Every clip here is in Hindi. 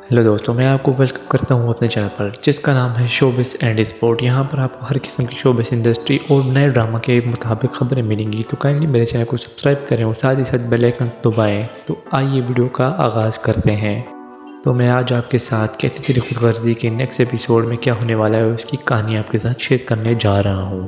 हेलो दोस्तों, मैं आपको वेलकम करता हूं अपने चैनल पर जिसका नाम है शोबिस एंड स्पोर्ट। यहां पर आपको हर किस्म की शोबिस इंडस्ट्री और नए ड्रामा के मुताबिक खबरें मिलेंगी। तो काइंडली मेरे चैनल को सब्सक्राइब करें और साथ ही साथ बेल आइकन दबाएं। तो आइए वीडियो का आगाज़ करते हैं। तो मैं आज आपके साथ कैसी तेरी खुदगर्जी के नेक्स्ट एपिसोड में क्या होने वाला है उसकी कहानी आपके साथ शेयर करने जा रहा हूँ।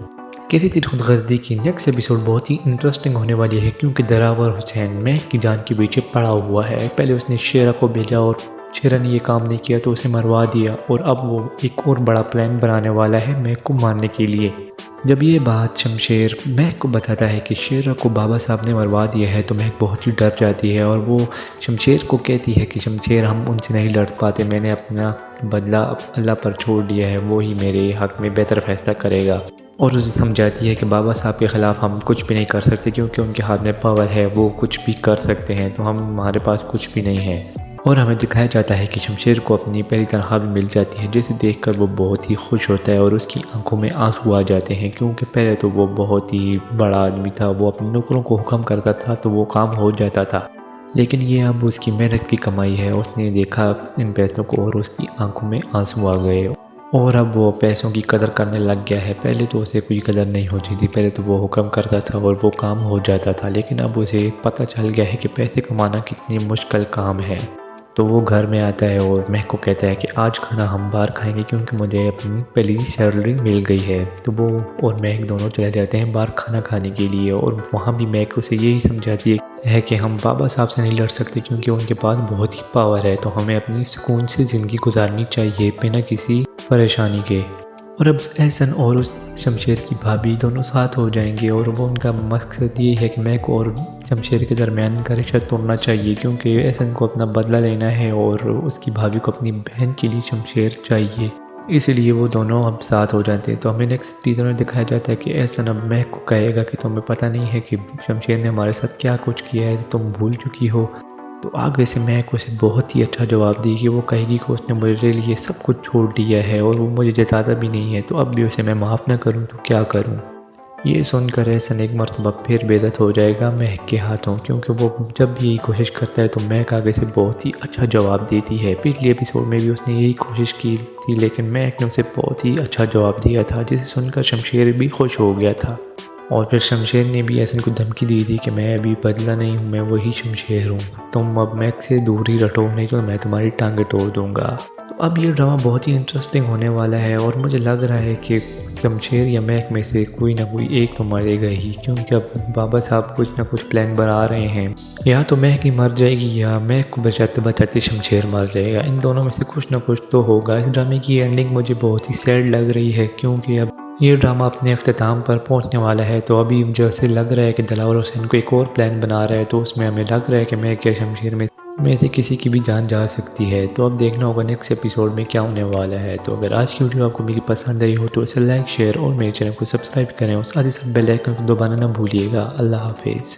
कैसी तेरी खुदगर्जी की नेक्स्ट एपिसोड बहुत ही इंटरेस्टिंग होने वाली है क्योंकि दिलावर हुसैन महक की जान के पीछे पड़ा हुआ है। पहले उसने शेरा को भेजा और शेरा ने ये काम नहीं किया तो उसे मरवा दिया और अब वो एक और बड़ा प्लान बनाने वाला है महक को मारने के लिए। जब ये बात शमशेर महक को बताता है कि शेरा को बाबा साहब ने मरवा दिया है तो महक बहुत ही डर जाती है और वो शमशेर को कहती है कि शमशेर, हम उनसे नहीं लड़ पाते, मैंने अपना बदला अल्लाह पर छोड़ दिया है, वो ही मेरे हक में बेहतर फैसला करेगा। और उसे समझाती है कि बाबा साहब के ख़िलाफ़ हम कुछ भी नहीं कर सकते क्योंकि उनके हाथ में पावर है, वो कुछ भी कर सकते हैं, तो हमारे पास कुछ भी नहीं है। और हमें दिखाया जाता है कि शमशेर को अपनी पहली तनख्वाह भी मिल जाती है जिसे देखकर वो बहुत ही खुश होता है और उसकी आंखों में आंसू आ जाते हैं क्योंकि पहले तो वो बहुत ही बड़ा आदमी था, वो अपने नौकरों को हुक्म करता था तो वो काम हो जाता था। लेकिन ये अब उसकी मेहनत की कमाई है। उसने देखा इन पैसों को और उसकी आंखों में आंसू आ गए और अब वो पैसों की कदर करने लग गया है। पहले तो उसे कोई कदर नहीं होती थी, पहले तो वो हुक्म करता था और वो काम हो जाता था, लेकिन अब उसे पता चल गया है कि पैसे कमाना कितनी मुश्किल काम है। तो वो घर में आता है और महक को कहता है कि आज खाना हम बाहर खाएंगे क्योंकि मुझे अपनी पहली सैलरी मिल गई है। तो वो और महक दोनों चले जाते हैं बाहर खाना खाने के लिए और वहाँ भी महक उसे यही समझाती है कि हम बाबा साहब से नहीं लड़ सकते क्योंकि उनके पास बहुत ही पावर है, तो हमें अपनी सुकून से ज़िंदगी गुजारनी चाहिए बिना किसी परेशानी के। और अब एहसन और उस शमशेर की भाभी दोनों साथ हो जाएंगे और वो उनका मकसद ये है कि महक और शमशेर के दरमियान का रिश्ता तोड़ना चाहिए क्योंकि एहसन को अपना बदला लेना है और उसकी भाभी को अपनी बहन के लिए शमशेर चाहिए, इसीलिए वो दोनों अब साथ हो जाते हैं। तो हमें नेक्स्ट सीजन में दिखाया जाता है कि एहसन अब महक को कहेगा कि तुम्हें पता नहीं है कि शमशेर ने हमारे साथ क्या कुछ किया है, तुम भूल चुकी हो। तो आगे से महक उसे बहुत ही अच्छा जवाब दी कि वो कहेगी कि उसने मेरे लिए सब कुछ छोड़ दिया है और वो मुझे जताता भी नहीं है, तो अब भी उसे मैं माफ़ ना करूं तो क्या करूं। ये सुनकर एहसन एक मरतबा फिर बेइज्जत हो जाएगा महक के हाथों क्योंकि वो जब भी यही कोशिश करता है तो महक आगे से बहुत ही अच्छा जवाब देती है। पिछले एपिसोड में भी उसने यही कोशिश की थी लेकिन महक ने उसे बहुत ही अच्छा जवाब दिया था जिसे सुनकर शमशेर भी खुश हो गया था। और फिर शमशेर ने भी एहसन को धमकी दी थी कि मैं अभी बदला नहीं हूँ, मैं वही शमशेर हूँ, तुम अब महक से दूर ही रटो नहीं तो मैं तुम्हारी टांगें तोड़ दूँगा। तो अब ये ड्रामा बहुत ही इंटरेस्टिंग होने वाला है और मुझे लग रहा है कि शमशेर या महक में से कोई ना कोई एक तो मरेगा ही क्योंकि अब बाबा साहब कुछ ना कुछ प्लान बना रहे हैं। या तो महक ही मर जाएगी या महक को बचाते बचाते शमशेर मर जाएगा, इन दोनों में से कुछ ना कुछ तो होगा। इस ड्रामे की एंडिंग मुझे बहुत ही सैड लग रही है क्योंकि अब ये ड्रामा अपने अख्ताम पर पहुंचने वाला है। तो अभी जैसे लग रहा है कि दिलावर हुसैन को एक और प्लान बना रहा है तो उसमें हमें लग रहा है कि महक या शमशेर में से किसी की भी जान जा सकती है। तो अब देखना होगा नेक्स्ट एपिसोड में क्या होने वाला है। तो अगर आज की वीडियो आपको मेरी पसंद आई हो तो इसे लाइक शेयर और मेरे चैनल को सब्सक्राइब करें और साथ ही साथ बेल आइकन को दबाना ना भूलिएगा। अल्लाह हाफिज़।